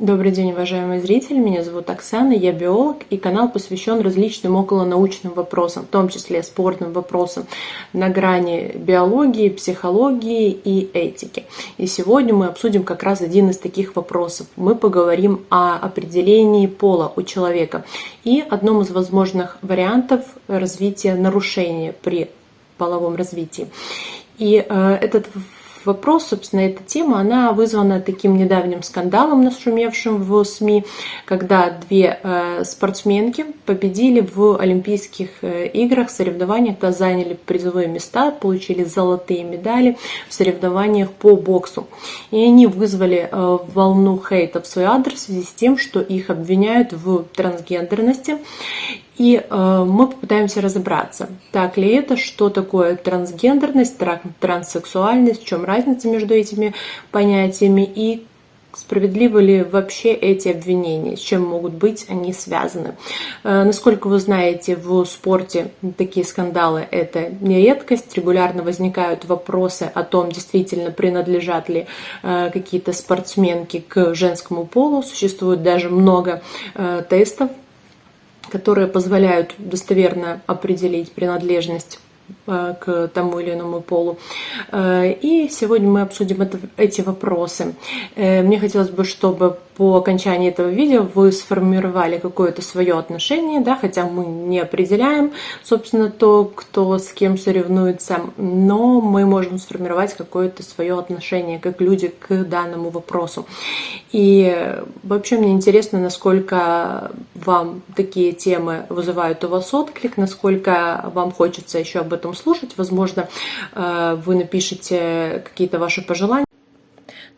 Добрый день, уважаемые зрители, меня зовут Оксана, я биолог, и канал посвящен различным околонаучным вопросам, в том числе спорным вопросам на грани биологии, психологии и этики. И сегодня мы обсудим как раз один из таких вопросов. Мы поговорим о определении пола у человека и одном из возможных вариантов развития нарушения при половом развитии. И этот вопрос, собственно, эта тема, она вызвана таким недавним скандалом, нашумевшим в СМИ, когда две спортсменки победили в Олимпийских играх, соревнованиях, да, заняли призовые места, получили золотые медали в соревнованиях по боксу. И они вызвали волну хейта в свой адрес в связи с тем, что их обвиняют в трансгендерности. И мы попытаемся разобраться, так ли это, что такое трансгендерность, транссексуальность, в чем разница между этими понятиями и справедливы ли вообще эти обвинения, с чем могут быть они связаны. Насколько вы знаете, в спорте такие скандалы – это не редкость. Регулярно возникают вопросы о том, действительно принадлежат ли какие-то спортсменки к женскому полу. Существует даже много тестов, которые позволяют достоверно определить принадлежность к тому или иному полу. И сегодня мы обсудим эти вопросы. Мне хотелось бы, чтобы по окончании этого видео вы сформировали какое-то свое отношение, да, хотя мы не определяем, собственно, то, кто с кем соревнуется, но мы можем сформировать какое-то свое отношение как люди к данному вопросу. И вообще мне интересно, насколько вам такие темы вызывают у вас отклик, насколько вам хочется еще об этом слушать. Возможно, вы напишите какие-то ваши пожелания.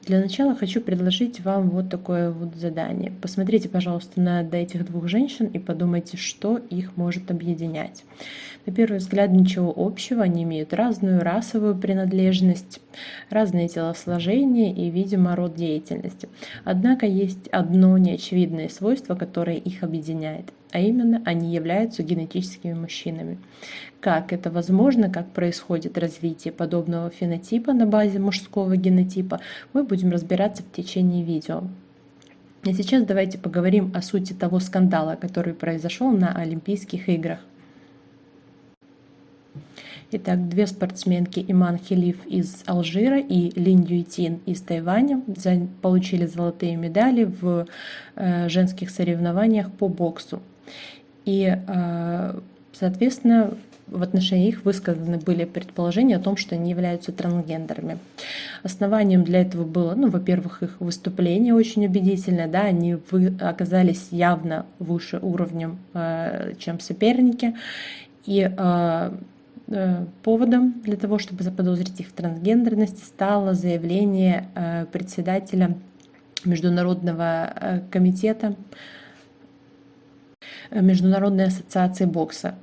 Для начала хочу предложить вам вот такое вот задание. Посмотрите, пожалуйста, на этих двух женщин и подумайте, что их может объединять. На первый взгляд ничего общего, они имеют разную расовую принадлежность, разные телосложения и, видимо, род деятельности. Однако есть одно неочевидное свойство, которое их объединяет, а именно они являются генетическими мужчинами. Как это возможно, как происходит развитие подобного фенотипа на базе мужского генотипа, мы будем разбираться в течение видео. А сейчас давайте поговорим о сути того скандала, который произошел на Олимпийских играх. Итак, две спортсменки Иман Хилиф из Алжира и Линь Юйтин из Тайваня получили золотые медали в женских соревнованиях по боксу. И, соответственно, в отношении их высказаны были предположения о том, что они являются трансгендерами. Основанием для этого было, во-первых, их выступление очень убедительное, да, они оказались явно выше уровнем, чем соперники, и поводом для того, чтобы заподозрить их в трансгендерности, стало заявление председателя Международного комитета Международной ассоциации бокса.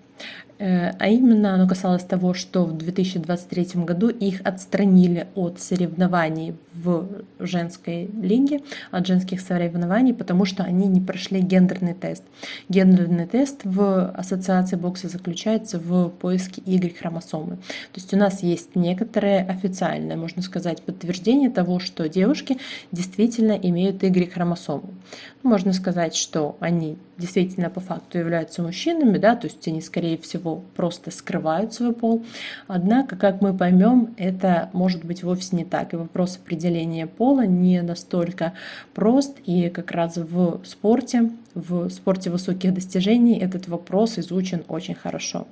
А именно оно касалось того, что в 2023 году их отстранили от соревнований в женской лиге, от женских соревнований, потому что они не прошли гендерный тест. Гендерный тест в ассоциации бокса заключается в поиске Y-хромосомы. То есть у нас есть некоторое официальное, можно сказать, подтверждение того, что девушки действительно имеют Y-хромосому. Можно сказать, что они действительно по факту являются мужчинами, да, то есть они, скорее всего, просто скрывают свой пол. Однако, как мы поймем, это может быть вовсе не так. И вопрос определения пола не настолько прост. И как раз в спорте высоких достижений этот вопрос изучен очень хорошо.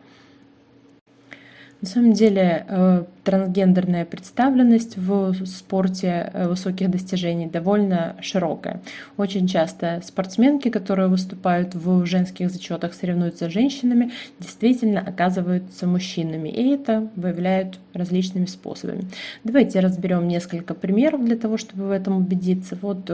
На самом деле трансгендерная представленность в спорте высоких достижений довольно широкая. Очень часто спортсменки, которые выступают в женских зачетах, соревнуются с женщинами, действительно оказываются мужчинами, и это выявляют различными способами. Давайте разберем несколько примеров для того, чтобы в этом убедиться. Вот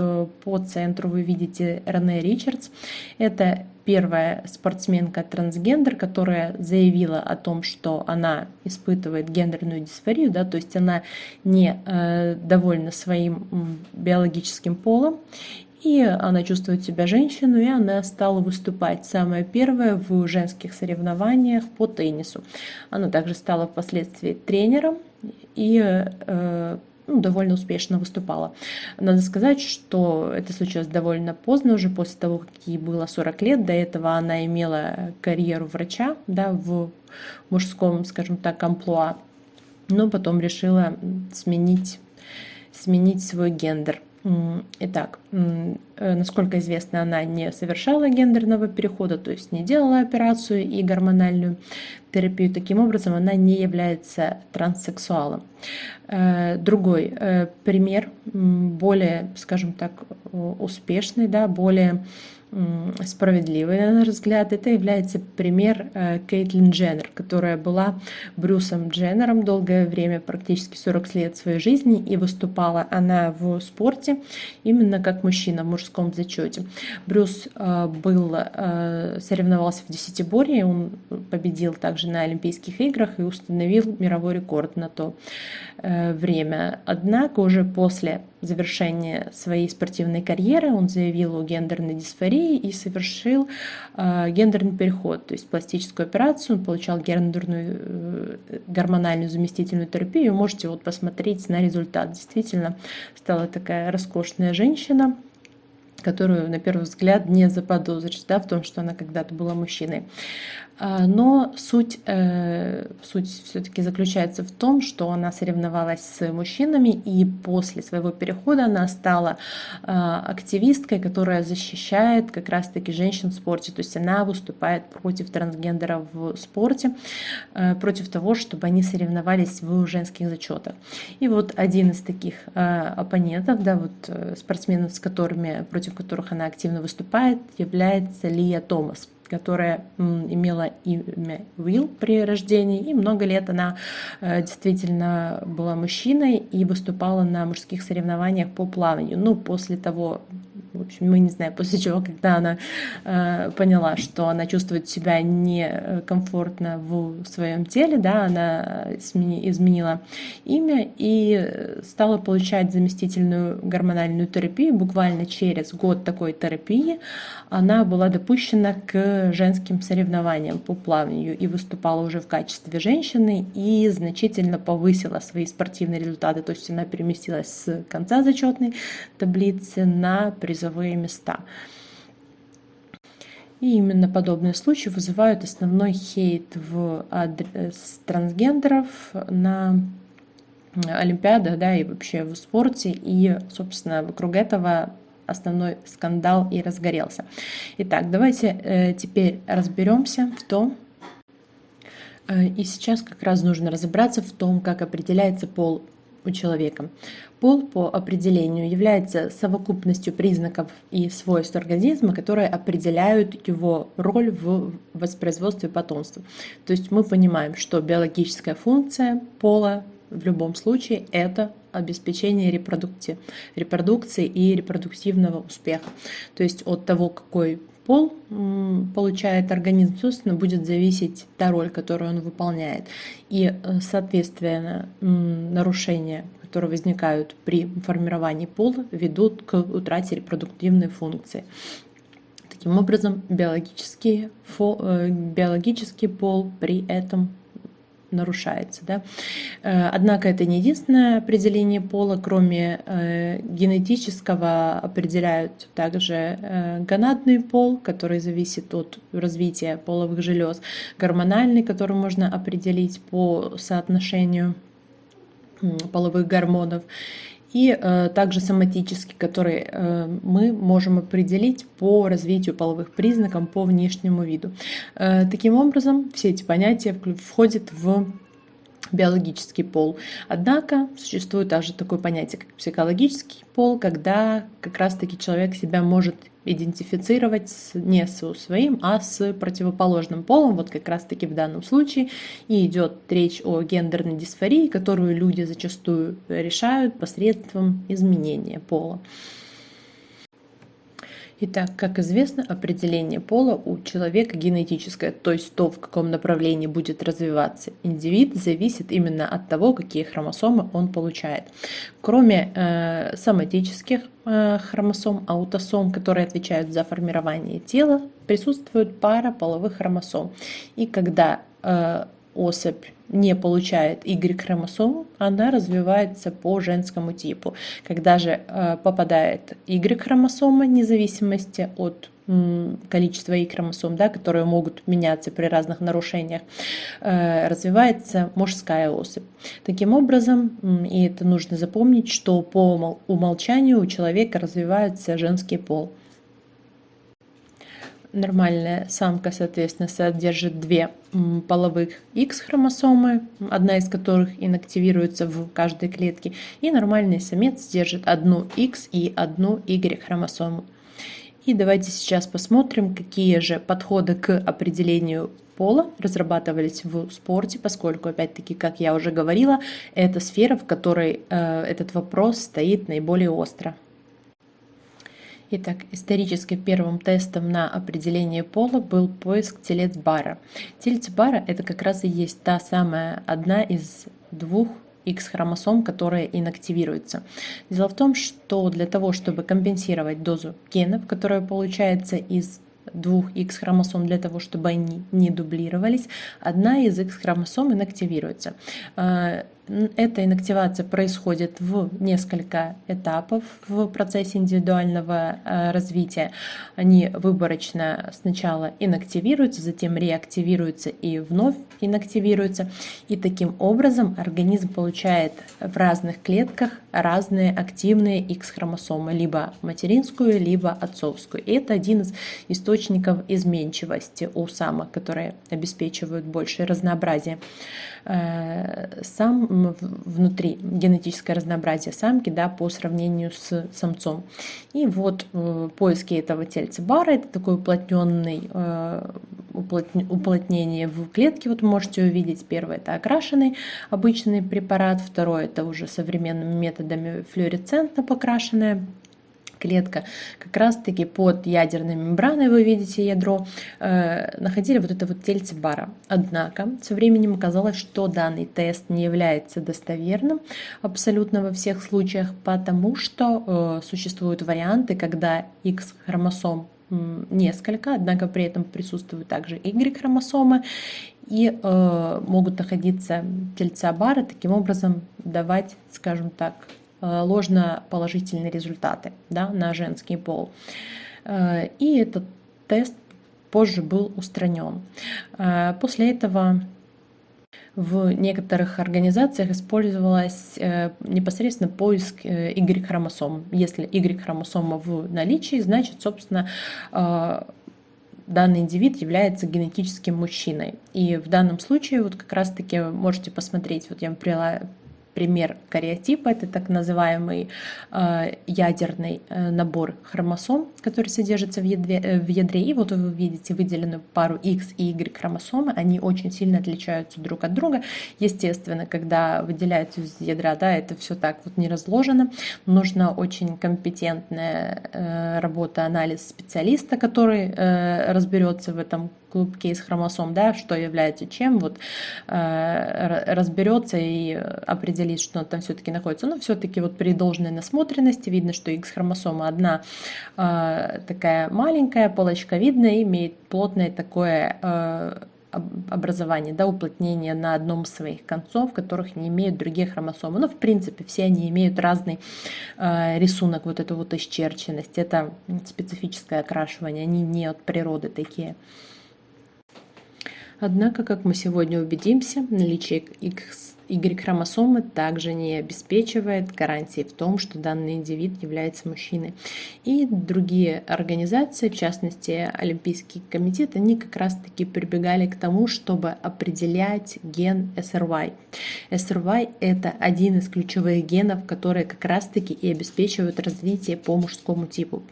по центру вы видите Рене Ричардс. Это первая спортсменка-трансгендер, которая заявила о том, что она испытывает гендерную дисфорию, да, то есть она не довольна своим биологическим полом, и она чувствует себя женщиной, и она стала выступать самая первая в женских соревнованиях по теннису. Она также стала впоследствии тренером и ну, довольно успешно выступала. Надо сказать, что это случилось довольно поздно, уже после того, как ей было 40 лет. До этого она имела карьеру врача, да, в мужском, скажем так, амплуа, но потом решила сменить свой гендер. Итак, насколько известно, она не совершала гендерного перехода, то есть не делала операцию и гормональную терапию. Таким образом, она не является транссексуалом. Другой пример, более, скажем так, успешный, да, более справедливый, на наш взгляд, это является пример Кейтлин Дженнер, которая была Брюсом Дженнером долгое время, практически 40 лет своей жизни, и выступала она в спорте именно как мужчина в мужском зачете. Брюс соревновался в десятиборье, он победил также на Олимпийских играх и установил мировой рекорд на то время. Однако уже после завершения своей спортивной карьеры он заявил о гендерной дисфории и совершил гендерный переход, то есть пластическую операцию. Он получал гормональную заместительную терапию. Можете вот посмотреть на результат. Действительно стала такая роскошная женщина, которую на первый взгляд не заподозришь, да, в том, что она когда-то была мужчиной. Но суть все-таки заключается в том, что она соревновалась с мужчинами, и после своего перехода она стала активисткой, которая защищает как раз-таки женщин в спорте. То есть она выступает против трансгендеров в спорте, против того, чтобы они соревновались в женских зачетах. И вот один из таких оппонентов, да, вот спортсменов, против которых она активно выступает, является Лия Томас, которая имела имя Уилл при рождении, и много лет она действительно была мужчиной и выступала на мужских соревнованиях по плаванию. Ну, после того, в общем, мы не знаем, после чего, когда она поняла, что она чувствует себя некомфортно в своем теле, да, она изменила имя и стала получать заместительную гормональную терапию. Буквально через год такой терапии она была допущена к женским соревнованиям по плаванию и выступала уже в качестве женщины и значительно повысила свои спортивные результаты. То есть она переместилась с конца зачетной таблицы на призовые места. И именно подобные случаи вызывают основной хейт в адрес трансгендеров на Олимпиадах, да, и вообще в спорте. И, собственно, вокруг этого основной скандал и разгорелся. Итак, давайте теперь разберемся в том, и сейчас как раз нужно разобраться в том, как определяется пол у человека. Пол по определению является совокупностью признаков и свойств организма, которые определяют его роль в воспроизводстве потомства. То есть мы понимаем, что биологическая функция пола в любом случае это обеспечение репродукции и репродуктивного успеха. То есть от того, какой пол получает организм, собственно, будет зависеть та роль, которую он выполняет. И, соответственно, нарушения, которые возникают при формировании пола, ведут к утрате репродуктивной функции. Таким образом, биологический пол при этом нарушается. Да? Однако это не единственное определение пола. Кроме генетического определяют также гонадный пол, который зависит от развития половых желез, гормональный, который можно определить по соотношению половых гормонов, и также соматический, который мы можем определить по развитию половых признаков, по внешнему виду. Таким образом, все эти понятия входят в биологический пол. Однако существует также такое понятие, как психологический пол, когда как раз-таки человек себя может идентифицировать не со своим, а с противоположным полом. Вот как раз-таки в данном случае и идет речь о гендерной дисфории, которую люди зачастую решают посредством изменения пола. Итак, как известно, определение пола у человека генетическое, то есть то, в каком направлении будет развиваться индивид, зависит именно от того, какие хромосомы он получает. Кроме соматических хромосом, аутосом, которые отвечают за формирование тела, присутствует пара половых хромосом. И когда особь не получает Y-хромосому, она развивается по женскому типу. Когда же попадает Y-хромосома, вне зависимости от количества Y-хромосом, да, которые могут меняться при разных нарушениях, развивается мужская особь. Таким образом, и это нужно запомнить, что по умолчанию у человека развивается женский пол. Нормальная самка, соответственно, содержит две половых X-хромосомы, одна из которых инактивируется в каждой клетке, и нормальный самец держит одну X и одну Y-хромосому. И давайте сейчас посмотрим, какие же подходы к определению пола разрабатывались в спорте, поскольку, опять-таки, как я уже говорила, это сфера, в которой этот вопрос стоит наиболее остро. Итак, исторически первым тестом на определение пола был поиск телец Барра. Тельце Барра — это как раз и есть та самая одна из двух X-хромосом, которая инактивируется. Дело в том, что для того, чтобы компенсировать дозу генов, которая получается из двух X-хромосом, для того, чтобы они не дублировались, одна из X-хромосом инактивируется. Эта инактивация происходит в несколько этапов в процессе индивидуального развития. Они выборочно сначала инактивируются, затем реактивируются и вновь инактивируются. И таким образом организм получает в разных клетках разные активные X-хромосомы, либо материнскую, либо отцовскую. И это один из источников изменчивости у самок, которые обеспечивают большее разнообразие. Сам внутри генетическое разнообразие самки, да, по сравнению с самцом. И вот поиски этого тельца Барра — это такой уплотнение в клетке. Вот вы можете увидеть, первое — это окрашенный обычный препарат, второе — это уже современными методами флуоресцентно покрашенная клетка. Как раз таки под ядерной мембраной, вы видите ядро, находили вот это вот тельце Барра. Однако со временем оказалось, что данный тест не является достоверным абсолютно во всех случаях, потому что существуют варианты, когда X-хромосом несколько, однако при этом присутствуют также Y-хромосомы, и могут находиться тельца Барра, таким образом давать, скажем так, ложноположительные результаты, да, на женский пол. И этот тест позже был устранен. После этого в некоторых организациях использовалась непосредственно поиск Y-хромосом. Если Y-хромосома в наличии, значит, собственно, данный индивид является генетическим мужчиной. И в данном случае вот как раз-таки можете посмотреть, вот я вам привела пример кариотипа, это так называемый ядерный набор хромосом, который содержится в ядре. И вот вы видите выделенную пару X и Y хромосомы, они очень сильно отличаются друг от друга. Естественно, когда выделяются из ядра, да, это все так вот не разложено. Нужна очень компетентная работа, анализ специалиста, который разберется в этом клубке из хромосом, да, что является чем, вот разберется и определит, что там все-таки находится. Но все-таки вот при должной насмотренности видно, что X-хромосома одна такая маленькая, полочковидная, имеет плотное такое образование, да, уплотнение на одном из своих концов, которых не имеют другие хромосомы. Но в принципе все они имеют разный рисунок, вот эту вот исчерченность. Это специфическое окрашивание, они не от природы такие. Однако, как мы сегодня убедимся, наличие Y-хромосомы также не обеспечивает гарантии в том, что данный индивид является мужчиной. И другие организации, в частности Олимпийский комитет, они как раз-таки прибегали к тому, чтобы определять ген SRY. SRY — это один из ключевых генов, которые как раз-таки и обеспечивают развитие по мужскому типу.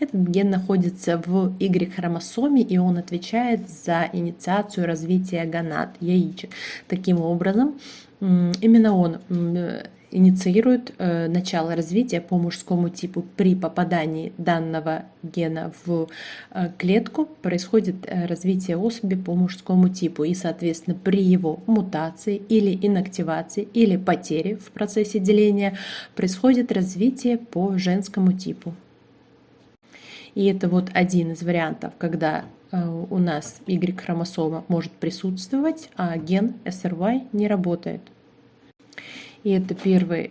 Этот ген находится в Y-хромосоме, и он отвечает за инициацию развития гонад, яичек. Таким образом, именно он инициирует начало развития по мужскому типу. При попадании данного гена в клетку происходит развитие особи по мужскому типу. И, соответственно, при его мутации или инактивации или потере в процессе деления происходит развитие по женскому типу. И это вот один из вариантов, когда у нас Y-хромосома может присутствовать, а ген SRY не работает. И это первый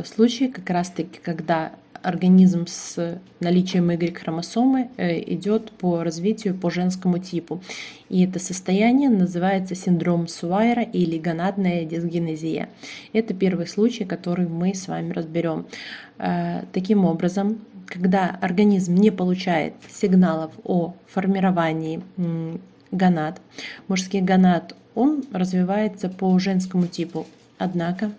случай, как раз-таки, когда организм с наличием Y-хромосомы идет по развитию по женскому типу. И это состояние называется синдром Суайра или гонадная дисгенезия. Это первый случай, который мы с вами разберем. Таким образом, когда организм не получает сигналов о формировании гонад, мужских гонад, он развивается по женскому типу. Однако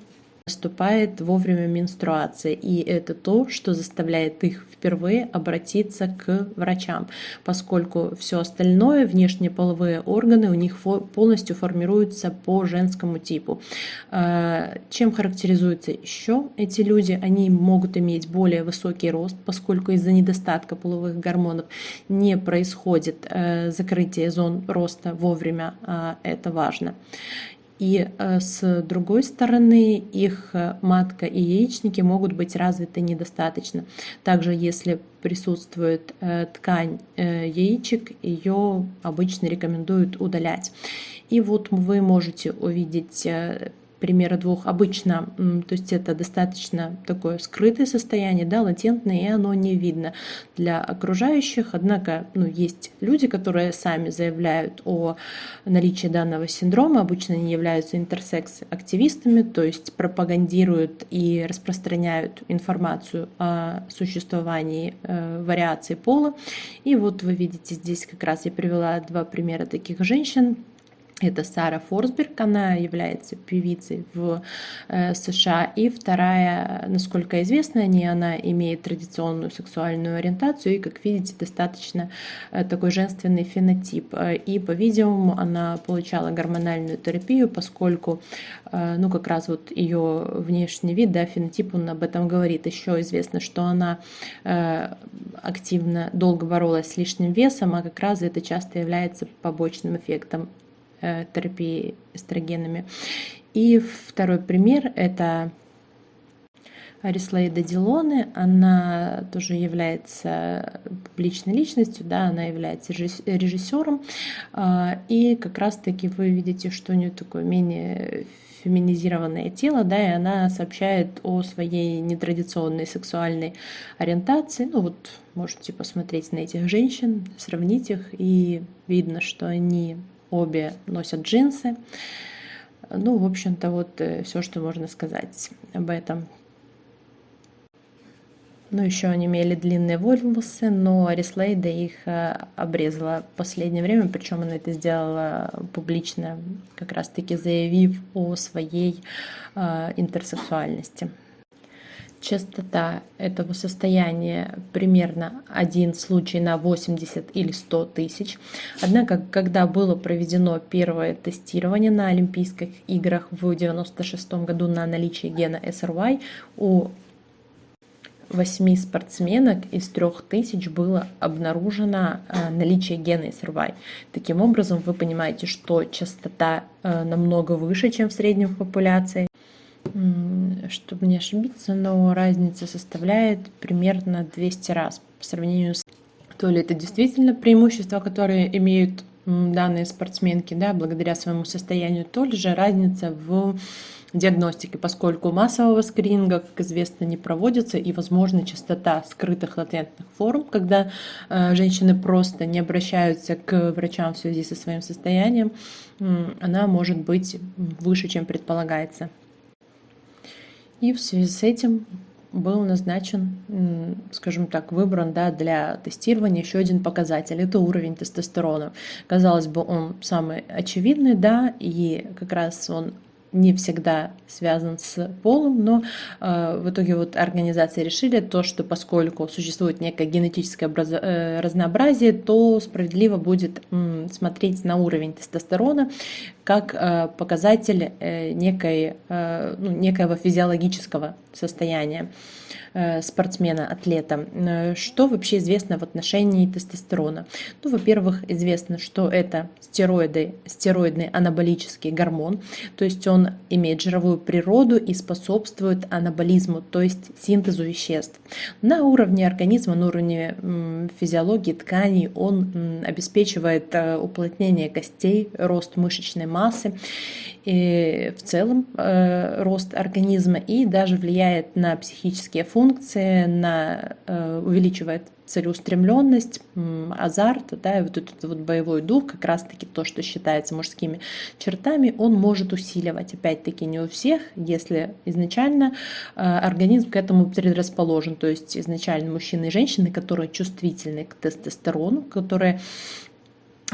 наступает вовремя менструация, и это то, что заставляет их впервые обратиться к врачам, поскольку все остальное, внешние половые органы у них полностью формируются по женскому типу. Чем характеризуются еще эти люди? Они могут иметь более высокий рост, поскольку из-за недостатка половых гормонов не происходит закрытие зон роста вовремя, это важно. И с другой стороны, их матка и яичники могут быть развиты недостаточно. Также, если присутствует ткань яичек, ее обычно рекомендуют удалять. И вот вы можете увидеть примеры двух. Обычно, то есть это достаточно такое скрытое состояние, да, латентное, и оно не видно для окружающих. Однако есть люди, которые сами заявляют о наличии данного синдрома. Обычно они являются интерсекс-активистами, то есть пропагандируют и распространяют информацию о существовании вариаций пола. И вот вы видите здесь как раз я привела два примера таких женщин. Это Сара Форсберг, она является певицей в США, и вторая, насколько известно, она имеет традиционную сексуальную ориентацию и, как видите, достаточно такой женственный фенотип. И, по-видимому, она получала гормональную терапию, поскольку, как раз вот ее внешний вид, да, фенотип, он об этом говорит. Еще известно, что она активно долго боролась с лишним весом, а как раз это часто является побочным эффектом терапии эстрогенами. И второй пример – это Арислейда Дилоне. Она тоже является публичной личностью, да, она является режиссером. И как раз-таки вы видите, что у нее такое менее феминизированное тело, да, и она сообщает о своей нетрадиционной сексуальной ориентации. Можете посмотреть на этих женщин, сравнить их, и видно, что они обе носят джинсы. В общем-то, вот все, что можно сказать об этом. Еще они имели длинные волосы, но Арислейда их обрезала в последнее время, причем она это сделала публично, как раз-таки заявив о своей интерсексуальности. Частота этого состояния примерно один случай на 80 или 100 тысяч. Однако, когда было проведено первое тестирование на Олимпийских играх в 1996 году на наличие гена SRY, у 8 спортсменок из 3000 было обнаружено наличие гена SRY. Таким образом, вы понимаете, что частота намного выше, чем в среднем в популяции. Чтобы не ошибиться, но разница составляет примерно 200 раз по сравнению с... То ли это действительно преимущества, которые имеют данные спортсменки, да, благодаря своему состоянию, то ли же разница в диагностике, поскольку массового скрининга, как известно, не проводится, и, возможно, частота скрытых латентных форм, когда женщины просто не обращаются к врачам в связи со своим состоянием, она может быть выше, чем предполагается. И в связи с этим был назначен, скажем так, выбран, да, для тестирования еще один показатель. Это уровень тестостерона. Казалось бы, он самый очевидный, да, и как раз он не всегда связан с полом, но в итоге вот организации решили то, что поскольку существует некое генетическое разнообразие, то справедливо будет смотреть на уровень тестостерона. как показатель некоего физиологического состояния спортсмена, атлета. Что вообще известно в отношении тестостерона? Ну, во-первых, известно, что это стероидный анаболический гормон, то есть он имеет жировую природу и способствует анаболизму, то есть синтезу веществ. На уровне организма, на уровне физиологии тканей он обеспечивает уплотнение костей, рост мышечной массы, и в целом рост организма, и даже влияет на психические функции, увеличивает целеустремленность, азарт, да, и вот этот вот боевой дух, как раз-таки то, что считается мужскими чертами, он может усиливать. Опять-таки не у всех, если изначально организм к этому предрасположен, то есть изначально мужчины и женщины, которые чувствительны к тестостерону, которые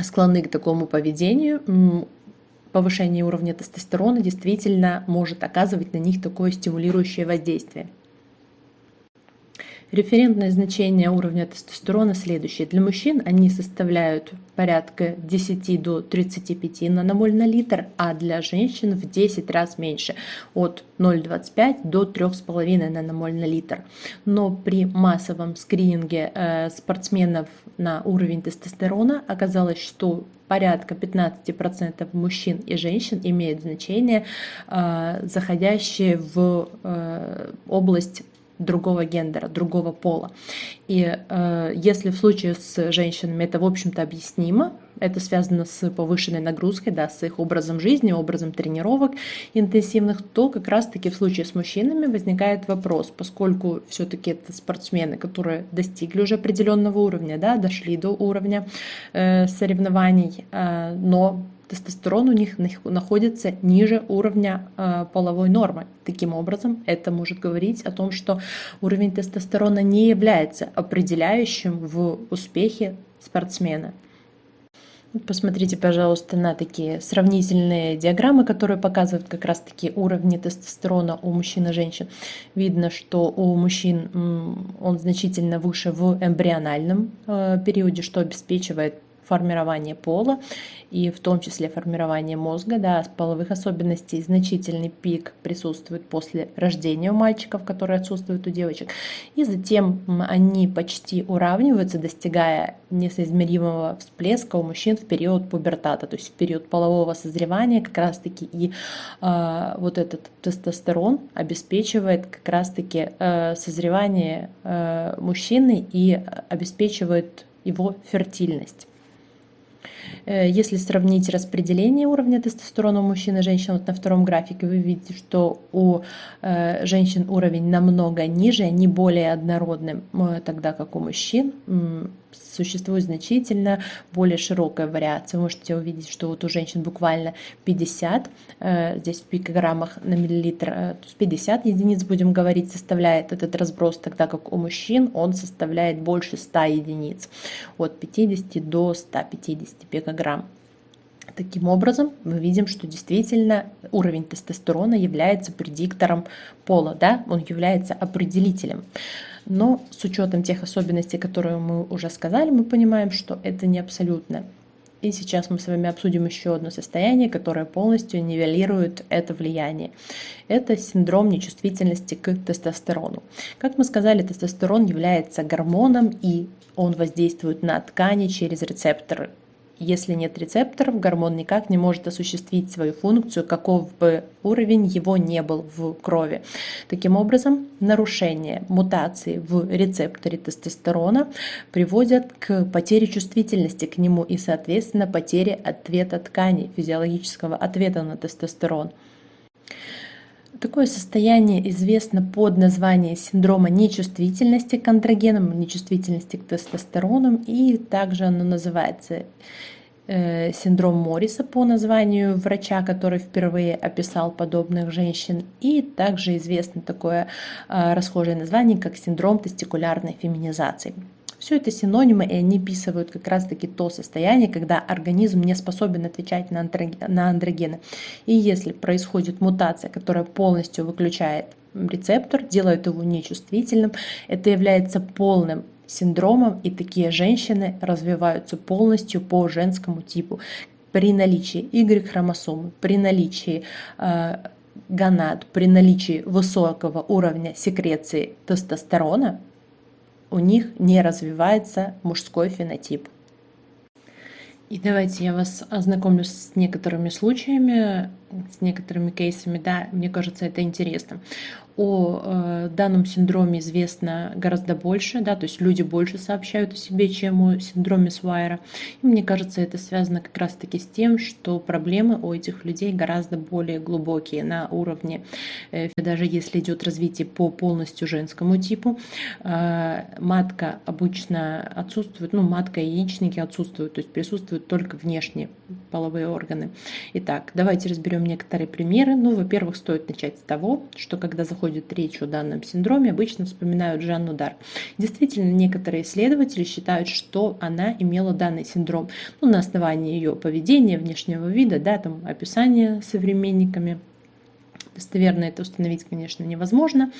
склонны к такому поведению, повышение уровня тестостерона действительно может оказывать на них такое стимулирующее воздействие. Референтные значения уровня тестостерона следующие. Для мужчин они составляют порядка 10 до 35 наномоль на литр, а для женщин в 10 раз меньше, от 0,25 до 3,5 наномоль на литр. Но при массовом скрининге спортсменов на уровень тестостерона оказалось, что порядка 15% мужчин и женщин имеют значение, заходящее в область другого гендера, другого пола. И если в случае с женщинами это, в общем-то, объяснимо, это связано с повышенной нагрузкой, да, с их образом жизни, образом тренировок интенсивных, то как раз-таки в случае с мужчинами возникает вопрос, поскольку все-таки это спортсмены, которые достигли уже определенного уровня, да, дошли до уровня соревнований, но тестостерон у них находится ниже уровня половой нормы. Таким образом, это может говорить о том, что уровень тестостерона не является определяющим в успехе спортсмена. Посмотрите, пожалуйста, на такие сравнительные диаграммы, которые показывают как раз-таки уровни тестостерона у мужчин и женщин. Видно, что у мужчин он значительно выше в эмбриональном периоде, что обеспечивает формирование пола и в том числе формирование мозга, да, половых особенностей. Значительный пик присутствует после рождения у мальчиков, который отсутствует у девочек. И затем они почти уравниваются, достигая несоизмеримого всплеска у мужчин в период пубертата, то есть в период полового созревания как раз-таки и вот этот тестостерон обеспечивает как раз-таки созревание мужчины и обеспечивает его фертильность. Если сравнить распределение уровня тестостерона у мужчин и женщин, вот на втором графике вы видите, что у женщин уровень намного ниже, они более однородны, тогда как у мужчин существует значительно более широкая вариация. Вы можете увидеть, что вот у женщин буквально 50, здесь в пикограммах на миллилитр, то есть 50 единиц, будем говорить, составляет этот разброс, тогда как у мужчин он составляет больше 100 единиц, от 50 до 150 пикограмм. Таким образом, мы видим, что действительно уровень тестостерона является предиктором пола, да? Он является определителем. Но с учетом тех особенностей, которые мы уже сказали, мы понимаем, что это не абсолютно. И сейчас мы с вами обсудим еще одно состояние, которое полностью нивелирует это влияние. Это синдром нечувствительности к тестостерону. Как мы сказали, тестостерон является гормоном, и он воздействует на ткани через рецепторы. Если нет рецепторов, гормон никак не может осуществить свою функцию, каков бы уровень его не был в крови. Таким образом, нарушение, мутации в рецепторе тестостерона приводят к потере чувствительности к нему и, соответственно, потере ответа тканей, физиологического ответа на тестостерон. Такое состояние известно под названием синдрома нечувствительности к андрогенам, нечувствительности к тестостерону, и также оно называется синдром Морриса по названию врача, который впервые описал подобных женщин, и также известно такое расхожее название, как синдром тестикулярной феминизации. Все это синонимы, и они описывают как раз-таки то состояние, когда организм не способен отвечать на андрогены. И если происходит мутация, которая полностью выключает рецептор, делает его нечувствительным, это является полным синдромом, и такие женщины развиваются полностью по женскому типу. при наличии Y-хромосомы, при наличии гонад, при наличии высокого уровня секреции тестостерона у них не развивается мужской фенотип. И давайте я вас ознакомлю с некоторыми случаями, с некоторыми кейсами, да, мне кажется, это интересно. О данном синдроме известно гораздо больше, да, то есть люди больше сообщают о себе, чем о синдроме Свайера. И мне кажется, это связано как раз-таки с тем, что проблемы у этих людей гораздо более глубокие на уровне, даже если идет развитие по полностью женскому типу. Матка обычно отсутствует, ну, матка и яичники отсутствуют, то есть присутствуют только внешние половые органы. Итак, давайте разберем некоторые примеры. Ну, во-первых, стоит начать с того, что когда заходит речь о данном синдроме, обычно вспоминают Жанну Дарк. Действительно, некоторые исследователи считают, что она имела данный синдром, ну, на основании ее поведения, внешнего вида, да, там, описания современниками. Достоверно это установить, конечно, невозможно,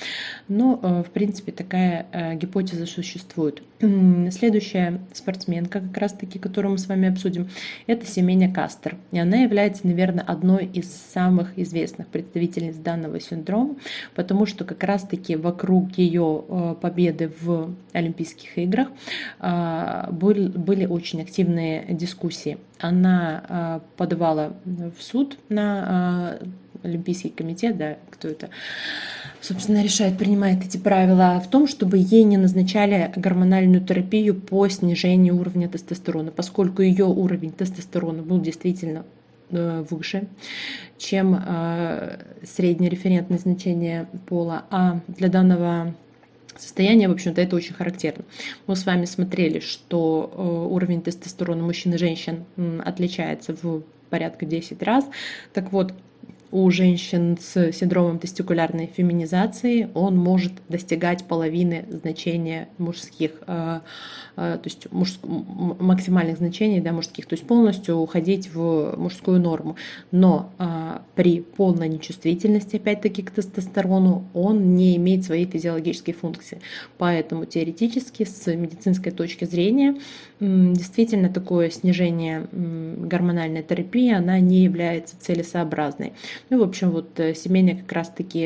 но, в принципе, такая гипотеза существует. Следующая спортсменка, как раз-таки, которую мы с вами обсудим, это Семеня Кастер. И она является, наверное, одной из самых известных представительниц данного синдрома, потому что как раз-таки вокруг ее победы в Олимпийских играх были очень активные дискуссии. Она подавала в суд на Олимпийский комитет, да, кто это, собственно, решает, принимает эти правила, в том, чтобы ей не назначали гормональную терапию по снижению уровня тестостерона, поскольку ее уровень тестостерона был действительно выше, чем среднее референтное значение пола, а для данного состояние, в общем-то, это очень характерно. Мы с вами смотрели, что уровень тестостерона мужчин и женщин отличается в порядка 10 раз. Так вот, у женщин с синдромом тестикулярной феминизации он может достигать половины значения мужских, то есть максимальных значений, да, мужских, то есть полностью уходить в мужскую норму. Но при полной нечувствительности, опять-таки, к тестостерону он не имеет своей физиологической функции. Поэтому теоретически, с медицинской точки зрения, действительно такое снижение гормональной терапии, она не является целесообразной. Ну, в общем, вот Семеня как раз-таки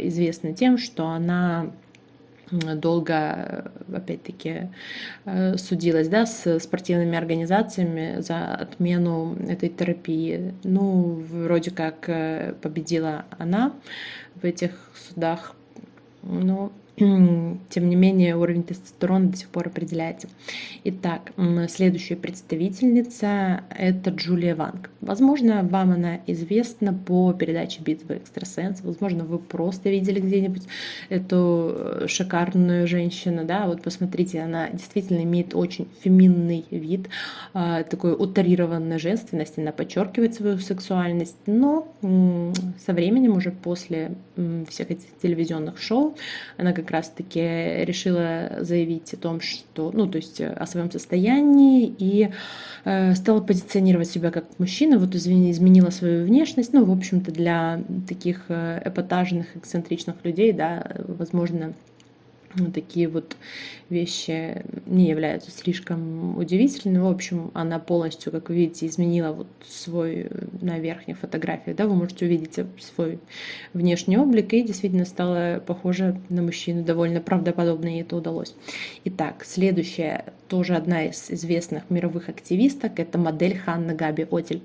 известна тем, что она долго, опять-таки, судилась, да, с спортивными организациями за отмену этой терапии. Ну, вроде как победила она в этих судах, но тем не менее уровень тестостерона до сих пор определяется. Итак, следующая представительница – это Джулия Ванг. Возможно, вам она известна по передаче «Битва экстрасенсов», возможно, вы просто видели где-нибудь эту шикарную женщину, да, вот посмотрите, она действительно имеет очень феминный вид, такой утрированной женственности, она подчеркивает свою сексуальность, но со временем, уже после всех этих телевизионных шоу, она как раз-таки решила заявить о том, что, ну, то есть о своем состоянии, и стала позиционировать себя как мужчина, вот изменила свою внешность, ну, в общем-то, для таких эпатажных, эксцентричных людей, да, возможно, такие вот вещи не являются слишком удивительными. В общем, она полностью, как вы видите, изменила вот свой на верхних фотографиях. Да, вы можете увидеть свой внешний облик и действительно стала похожа на мужчину. Довольно правдоподобно ей это удалось. Итак, следующая, тоже одна из известных мировых активисток, это модель Ханна Габи Отель.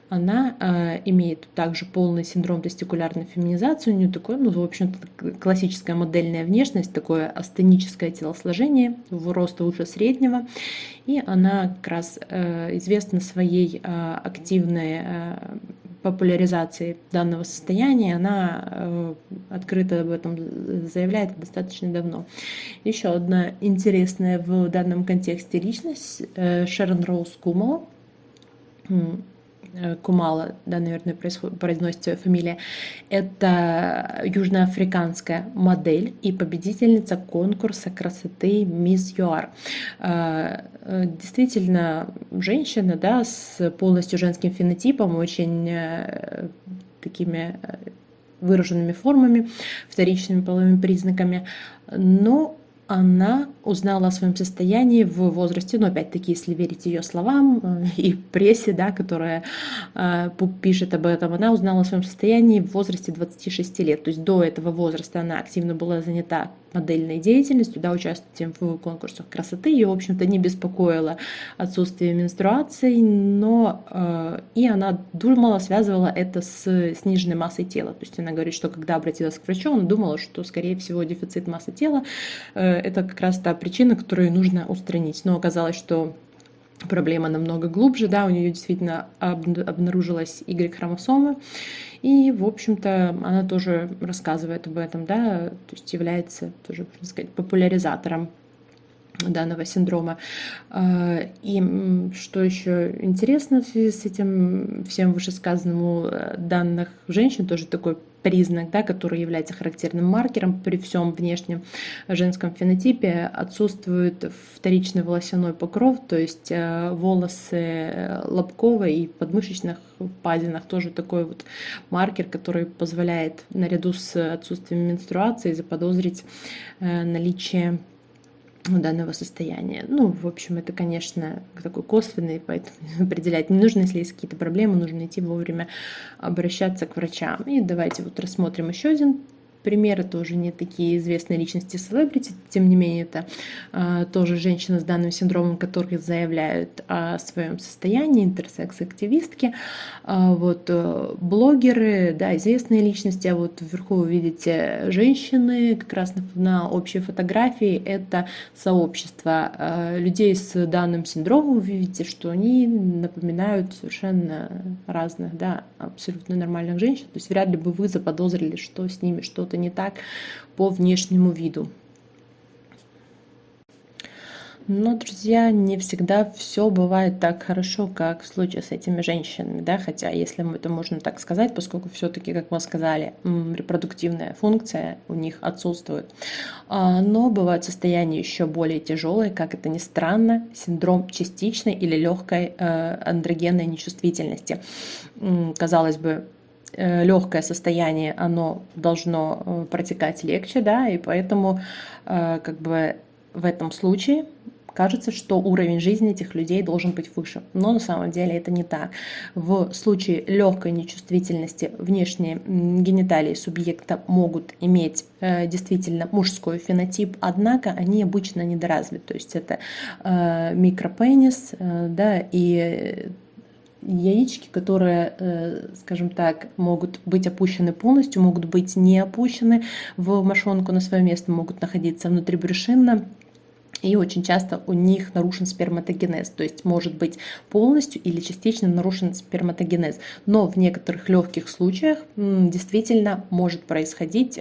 Она имеет также полный синдром тестикулярной феминизации. У нее такое, ну, в общем-то, классическая модельная внешность, такое астеническое телосложение, роста выше среднего. И она как раз известна своей активной популяризации данного состояния. Она открыто об этом заявляет достаточно давно. Еще одна интересная в данном контексте личность — Шерон Роуз Кумала. Кумала, да, наверное, произносится фамилия. Это южноафриканская модель и победительница конкурса красоты Miss ЮАР. Действительно, женщина, да, с полностью женским фенотипом, очень такими выраженными формами, вторичными половыми признаками, но она узнала о своем состоянии в возрасте, но опять-таки, если верить ее словам и прессе, да, которая пишет об этом, она узнала о своем состоянии в возрасте 26 лет. То есть до этого возраста она активно была занята модельной деятельностью, да, участием в конкурсах красоты. Ее, в общем-то, не беспокоило отсутствие менструаций, но и она думала, связывала это с сниженной массой тела. То есть она говорит, что когда обратилась к врачу, она думала, что, скорее всего, дефицит массы тела это как раз та причина, которую нужно устранить. Но оказалось, что проблема намного глубже, да, у нее действительно обнаружилась Y-хромосома, и, в общем-то, она тоже рассказывает об этом, да, то есть является тоже, можно сказать, популяризатором данного синдрома. И что еще интересно в связи с этим всем вышесказанным, у данных женщин тоже такой признак, да, который является характерным маркером при всем внешнем женском фенотипе, отсутствует вторичный волосяной покров, то есть волосы лобковой и подмышечных впадинах тоже такой вот маркер, который позволяет наряду с отсутствием менструации заподозрить наличие данного состояния. Ну, в общем, это, конечно, такой косвенный, поэтому определять не нужно, если есть какие-то проблемы, нужно идти вовремя обращаться к врачам. И давайте вот рассмотрим еще один примеры, тоже не такие известные личности селебрити, тем не менее это тоже женщины с данным синдромом, которые заявляют о своем состоянии, интерсекс-активистки, вот блогеры, да, известные личности, а вот вверху вы видите женщины, как раз на общей фотографии, это сообщество людей с данным синдромом, вы видите, что они напоминают совершенно разных, да, абсолютно нормальных женщин, то есть вряд ли бы вы заподозрили, что с ними что-то не так по внешнему виду. Но, друзья, не всегда все бывает так хорошо, как в случае с этими женщинами, да, хотя, если это можно так сказать, поскольку все-таки, как мы сказали, репродуктивная функция у них отсутствует. Но бывают состояния еще более тяжелые, как это ни странно, синдром частичной или легкой андрогенной нечувствительности. Казалось бы, легкое состояние, оно должно протекать легче, да, и поэтому как бы в этом случае кажется, что уровень жизни этих людей должен быть выше. Но на самом деле это не так. В случае легкой нечувствительности внешние гениталии субъекта могут иметь действительно мужской фенотип, однако они обычно недоразвиты. То есть это микропенис, да, и яички, которые, скажем так, могут быть опущены полностью, могут быть не опущены в мошонку на свое место, могут находиться внутрибрюшинно. И очень часто у них нарушен сперматогенез, то есть может быть полностью или частично нарушен сперматогенез. Но в некоторых легких случаях действительно может происходить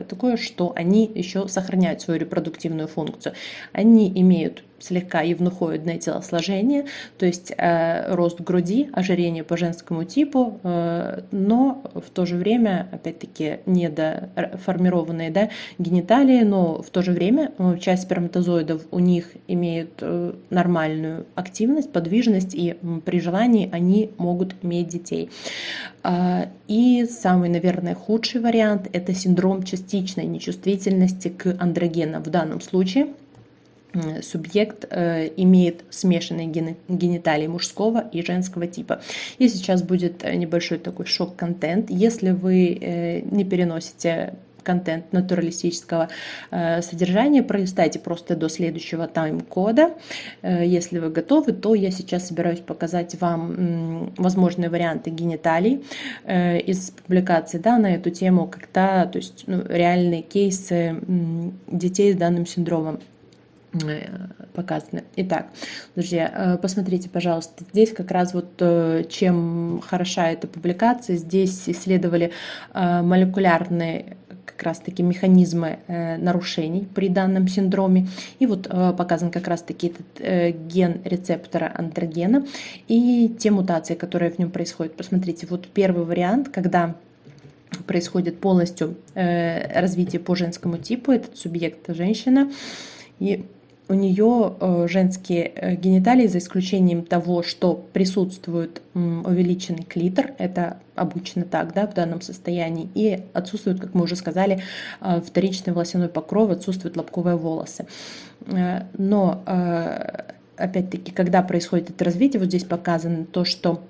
такое, что они еще сохраняют свою репродуктивную функцию. Они имеют слегка евнухоидное телосложение, то есть рост груди, ожирение по женскому типу, но в то же время, опять-таки, недоформированные, да, гениталии, но в то же время часть сперматозоидов у них имеют нормальную активность, подвижность, и при желании они могут иметь детей. И самый, наверное, худший вариант – это синдром частичной нечувствительности к андрогенам. В данном случае субъект имеет смешанные гениталии мужского и женского типа. И сейчас будет небольшой такой шок-контент. Если вы не переносите контент натуралистического содержания, пролистайте просто до следующего тайм-кода. Если вы готовы, то я сейчас собираюсь показать вам возможные варианты гениталий из публикации, да, на эту тему, когда, то есть реальные кейсы детей с данным синдромом показаны. Итак, друзья, посмотрите, пожалуйста, здесь как раз вот чем хороша эта публикация. Здесь исследовали молекулярные как раз-таки механизмы нарушений при данном синдроме. И вот показан как раз-таки этот ген рецептора андрогена и те мутации, которые в нем происходят. Посмотрите, вот первый вариант, когда происходит полностью развитие по женскому типу, этот субъект женщина, и у нее женские гениталии, за исключением того, что присутствует увеличенный клитор, это обычно так, да, в данном состоянии, и отсутствует, как мы уже сказали, вторичный волосяной покров, отсутствуют лобковые волосы. Но опять-таки, когда происходит это развитие, вот здесь показано то, что,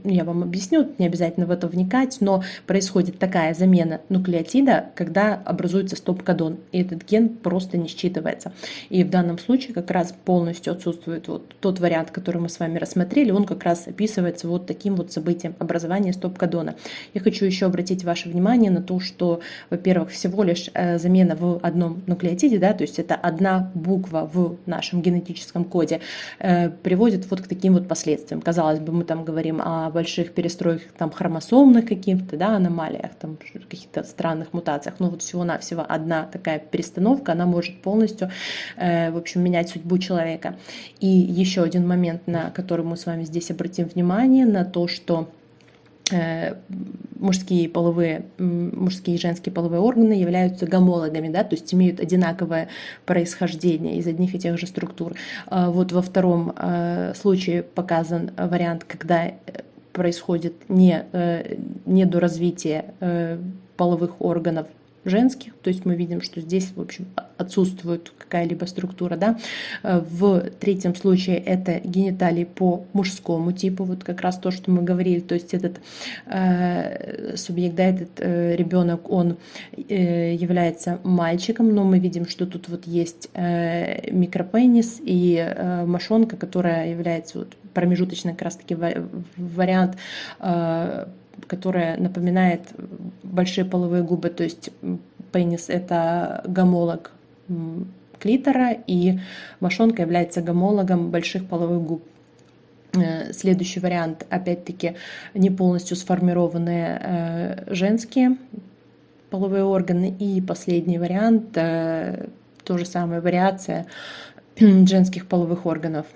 я вам объясню, не обязательно в это вникать, но происходит такая замена нуклеотида, когда образуется стоп-кодон, и этот ген просто не считывается. И в данном случае как раз полностью отсутствует вот тот вариант, который мы с вами рассмотрели, он как раз описывается вот таким вот событием образования стоп-кодона. Я хочу еще обратить ваше внимание на то, что, во-первых, всего лишь замена в одном нуклеотиде, да, то есть это одна буква в нашем генетическом коде, приводит вот к таким вот последствиям. Казалось бы, мы там говорим о больших перестройках там хромосомных каких-то, да, аномалиях, там каких-то странных мутациях, но вот всего-навсего одна такая перестановка, она может полностью, в общем, менять судьбу человека. И еще один момент, на который мы с вами здесь обратим внимание, на то, что мужские и женские половые органы являются гомологами, да, то есть имеют одинаковое происхождение из одних и тех же структур. Вот во втором случае показан вариант, когда происходит недоразвитие половых органов женских, то есть мы видим, что здесь, в общем, отсутствует какая-либо структура, да. В третьем случае это гениталии по мужскому типу, вот как раз то, что мы говорили, то есть этот субъект, да, этот ребенок, он является мальчиком, но мы видим, что тут вот есть микропенис и мошонка, которая является вот промежуточный как раз-таки вариант, которая напоминает большие половые губы, то есть пенис — это гомолог клитора, и мошонка является гомологом больших половых губ. Следующий вариант, опять-таки, не полностью сформированные женские половые органы, и последний вариант, то же самое, вариация женских половых органов.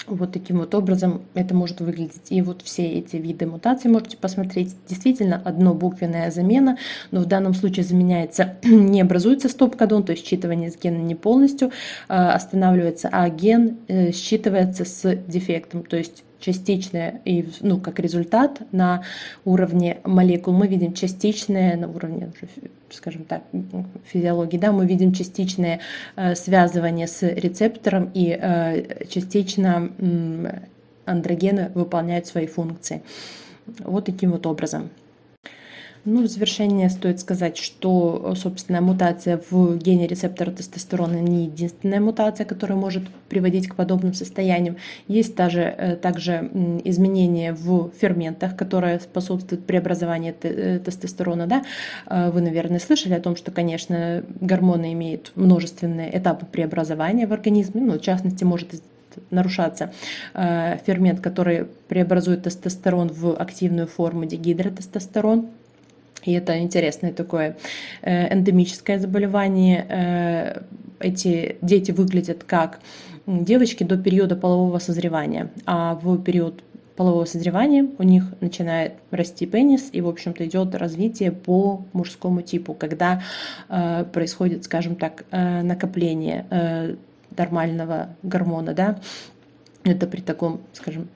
Вот таким вот образом это может выглядеть. И вот все эти виды мутаций можете посмотреть. Действительно, однобуквенная замена, но в данном случае заменяется, не образуется стоп-кодон, то есть считывание с гена не полностью останавливается, а ген считывается с дефектом, то есть частичное, и, ну, как результат на уровне молекул мы видим частичное, на уровне, скажем так, физиологии, да, мы видим частичное связывание с рецептором, и частично андрогены выполняют свои функции. Вот таким вот образом. Ну, в завершение стоит сказать, что, собственно, мутация в гене рецептора тестостерона не единственная мутация, которая может приводить к подобным состояниям. Есть также изменения в ферментах, которые способствуют преобразованию тестостерона. Да? Вы, наверное, слышали о том, что, конечно, гормоны имеют множественные этапы преобразования в организме, ну, в частности, может нарушаться фермент, который преобразует тестостерон в активную форму дигидротестостерон. И это интересное такое эндемическое заболевание. Эти дети выглядят как девочки до периода полового созревания, а в период полового созревания у них начинает расти пенис, и, в общем-то, идет развитие по мужскому типу, когда происходит, скажем так, накопление нормального гормона, да, это при таком, скажем,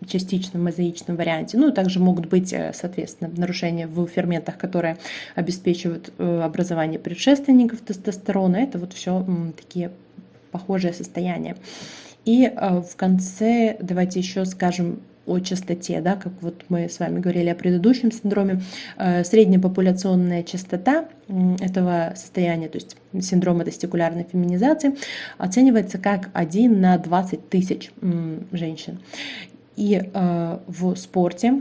частичном мозаичном варианте. Ну, также могут быть, соответственно, нарушения в ферментах, которые обеспечивают образование предшественников тестостерона. Это вот все такие похожие состояния. И в конце давайте еще скажем о частоте, да, как вот мы с вами говорили о предыдущем синдроме. Средняя популяционная частота этого состояния, то есть синдрома тестикулярной феминизации, оценивается как 1 на 20 тысяч женщин. И в спорте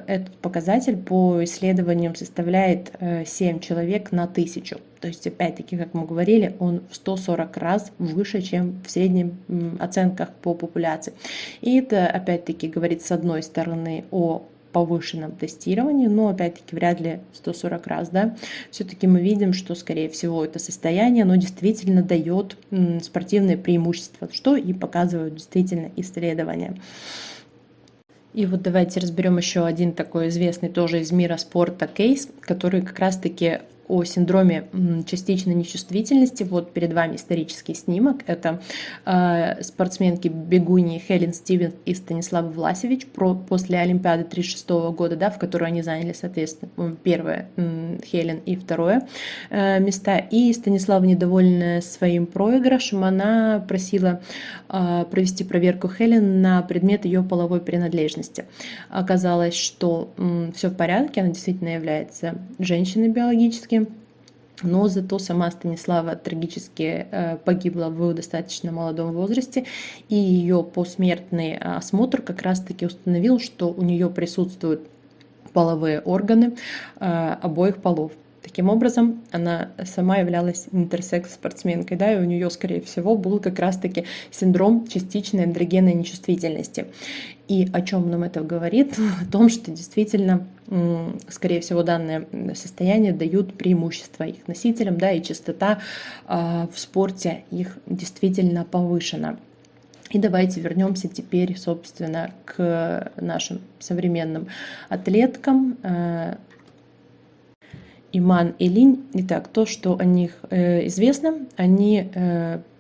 этот показатель по исследованиям составляет 7 человек на 1000. То есть, опять-таки, как мы говорили, он в 140 раз выше, чем в средних оценках по популяции. И это, опять-таки, говорит с одной стороны о повышенном тестировании, но опять-таки вряд ли 140 раз, да, все-таки мы видим, что, скорее всего, это состояние, оно действительно дает спортивное преимущество, что и показывают действительно исследования. И вот давайте разберем еще один такой известный тоже из мира спорта кейс, который как раз-таки о синдроме частичной нечувствительности. Вот перед вами исторический снимок. Это спортсменки бегуни Хелен Стивенс и Станислав Власевич после Олимпиады 1936 года, да, в которой они заняли, соответственно, первое Хелен и второе места. И Станислава, недовольная своим проигрышем, она просила провести проверку Хелен на предмет ее половой принадлежности. Оказалось, что все в порядке, она действительно является женщиной биологически, но зато сама Станислава трагически погибла в достаточно молодом возрасте, и ее посмертный осмотр как раз-таки установил, что у нее присутствуют половые органы обоих полов. Таким образом, она сама являлась интерсекс-спортсменкой, да, и у нее, скорее всего, был как раз-таки синдром частичной андрогенной нечувствительности. И о чем нам это говорит? О том, что действительно, скорее всего, данное состояние дают преимущество их носителям, да, и частота в спорте их действительно повышена. И давайте вернемся теперь, собственно, к нашим современным атлеткам. Иман и Линь. Итак, то, что о них известно, они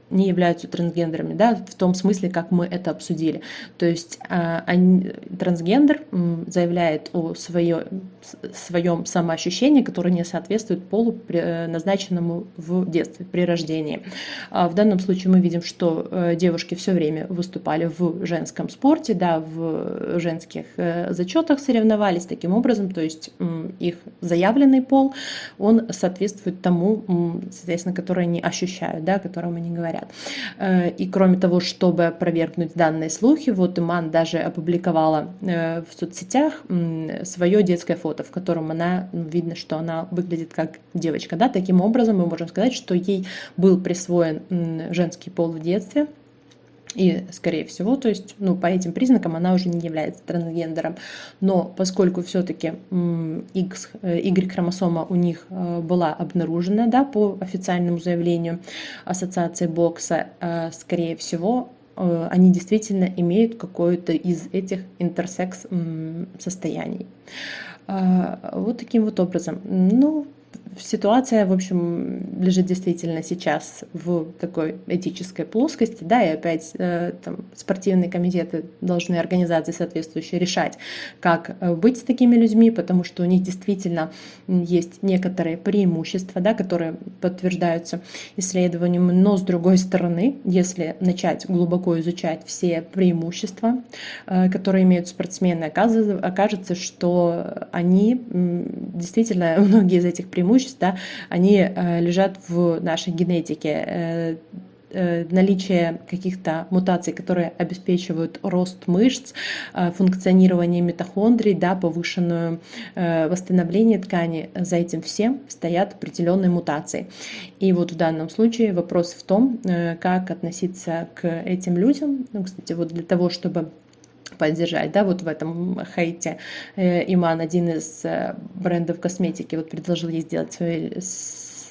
не являются трансгендерами, да, в том смысле, как мы это обсудили. То есть трансгендер заявляет о своем самоощущении, которое не соответствует полу, назначенному в детстве, при рождении. В данном случае мы видим, что девушки все время выступали в женском спорте, да, в женских зачетах соревновались таким образом, то есть их заявленный пол, он соответствует тому, соответственно, который они ощущают, да, о котором они говорят. И кроме того, чтобы опровергнуть данные слухи, вот Иман даже опубликовала в соцсетях свое детское фото, в котором она, видно, что она выглядит как девочка. Да? Таким образом, мы можем сказать, что ей был присвоен женский пол в детстве. И, скорее всего, то есть, по этим признакам она уже не является трансгендером. Но поскольку все-таки Y-хромосома у них была обнаружена, да, по официальному заявлению Ассоциации бокса, скорее всего, они действительно имеют какое-то из этих интерсекс состояний. Вот таким вот образом. Ситуация, в общем, лежит действительно сейчас в такой этической плоскости, да, и опять там, спортивные комитеты должны, организации соответствующие, решать, как быть с такими людьми, потому что у них действительно есть некоторые преимущества, да, которые подтверждаются исследованием, но с другой стороны, если начать глубоко изучать все преимущества, которые имеют спортсмены, окажется, что они действительно, многие из этих преимуществ, да, они лежат в нашей генетике. Наличие каких-то мутаций, которые обеспечивают рост мышц, функционирование митохондрий, да, повышенное восстановление ткани, за этим всем стоят определенные мутации. И вот в данном случае вопрос в том, как относиться к этим людям. Кстати, вот для того, чтобы поддержать, да, вот в этом хейте Иман, один из брендов косметики, вот предложил ей сделать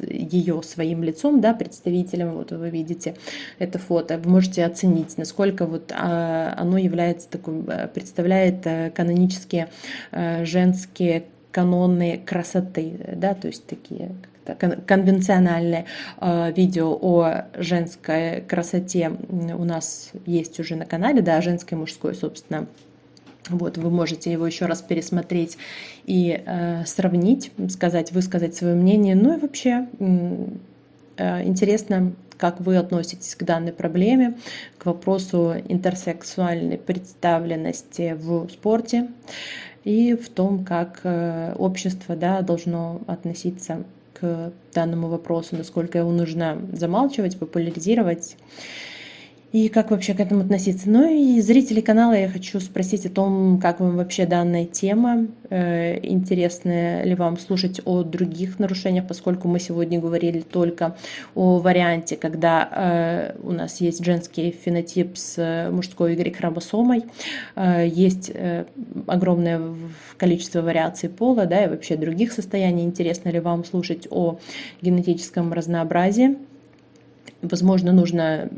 ее своим лицом, да, представителем, вот вы видите это фото, вы можете оценить, насколько вот оно является таким, представляет канонические женские каноны красоты, да, то есть такие конвенциональное видео о женской красоте у нас есть уже на канале, да, женской и мужской, собственно. Вот, вы можете его еще раз пересмотреть и сравнить, высказать свое мнение. Ну и вообще интересно, как вы относитесь к данной проблеме, к вопросу интерсексуальной представленности в спорте и в том, как общество, да, должно относиться к данному вопросу, насколько его нужно замалчивать, популяризировать и как вообще к этому относиться. Ну и зрители канала я хочу спросить о том, как вам вообще данная тема, интересно ли вам слушать о других нарушениях, поскольку мы сегодня говорили только о варианте, когда у нас есть женский фенотип с мужской Y-хромосомой, есть огромное количество вариаций пола, да, и вообще других состояний. Интересно ли вам слушать о генетическом разнообразии? Возможно, нужно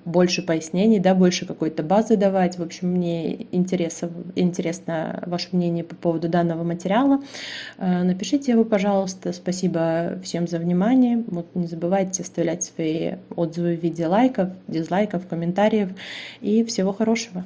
больше пояснений, да, больше какой-то базы давать. В общем, мне интересно ваше мнение по поводу данного материала. Напишите его, пожалуйста. Спасибо всем за внимание. Вот не забывайте оставлять свои отзывы в виде лайков, дизлайков, комментариев. И всего хорошего.